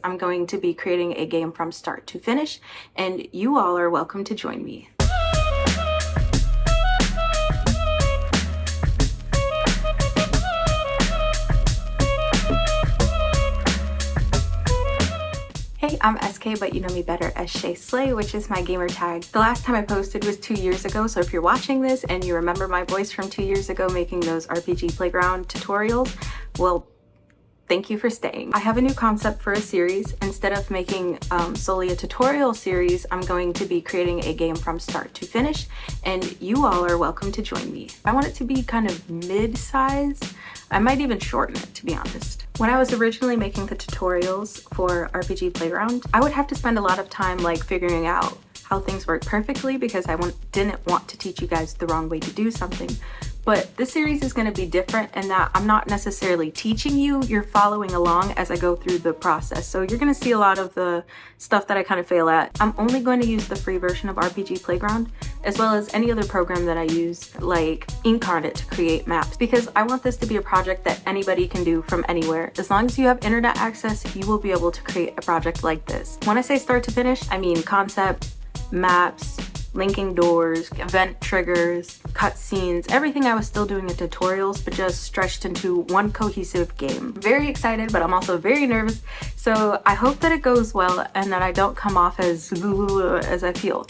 I'm going to be creating a game from start to finish, and you all are welcome to join me. Hey, I'm SK, but you know me better as Shay Slay, which is my gamer tag. The last time I posted was 2 years ago, so if you're watching this and you remember my voice from 2 years ago making those RPG Playground tutorials, well, thank you for staying. I have a new concept for a series. Instead of making solely a tutorial series, I'm going to be creating a game from start to finish, and you all are welcome to join me. I want it to be kind of mid-size. I might even shorten it, to be honest. When I was originally making the tutorials for RPG Playground, I would have to spend a lot of time like figuring out how things work perfectly because I didn't want to teach you guys the wrong way to do something. But this series is going to be different in that I'm not necessarily teaching you, you're following along as I go through the process. So you're going to see a lot of the stuff that I kind of fail at. I'm only going to use the free version of RPG Playground, as well as any other program that I use, like Incarnate, to create maps, because I want this to be a project that anybody can do from anywhere. As long as you have internet access, you will be able to create a project like this. When I say start to finish, I mean concept, maps, linking doors, event triggers, cutscenes, everything I was still doing in tutorials, but just stretched into one cohesive game. Very excited, but I'm also very nervous, so I hope that it goes well and that I don't come off as I feel.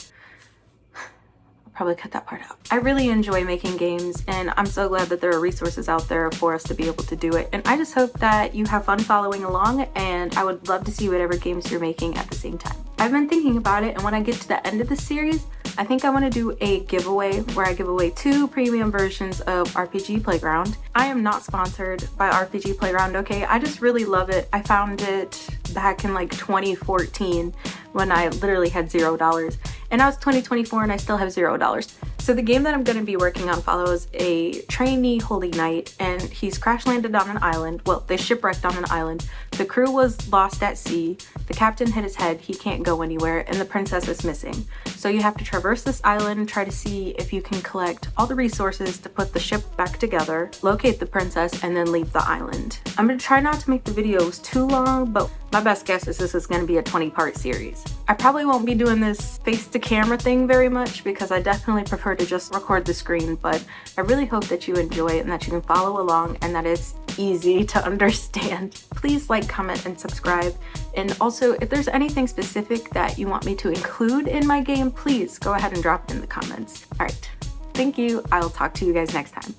Probably cut that part out. I really enjoy making games, and I'm so glad that there are resources out there for us to be able to do it. And I just hope that you have fun following along, and I would love to see whatever games you're making at the same time. I've been thinking about it, and when I get to the end of the series, I think I want to do a giveaway where I give away 2 premium versions of RPG Playground. I am not sponsored by RPG Playground, okay? I just really love it. I found it back in like 2014 when I literally had $0. And now it's 2024 and I still have $0. So the game that I'm going to be working on follows a trainee holy knight, and he's crash landed on an island. Well, they shipwrecked on an island. The crew was lost at sea. The captain hit his head. He can't go anywhere, and the princess is missing. So you have to traverse this island, try to see if you can collect all the resources to put the ship back together, locate the princess, and then leave the island. I'm going to try not to make the videos too long, but my best guess is this is going to be a 20-part series. I probably won't be doing this face-to-camera thing very much because I definitely prefer to just record the screen, but I really hope that you enjoy it and that you can follow along and that it's easy to understand. Please like, comment, and subscribe. And also, if there's anything specific that you want me to include in my game, please go ahead and drop it in the comments. All right, thank you. I'll talk to you guys next time.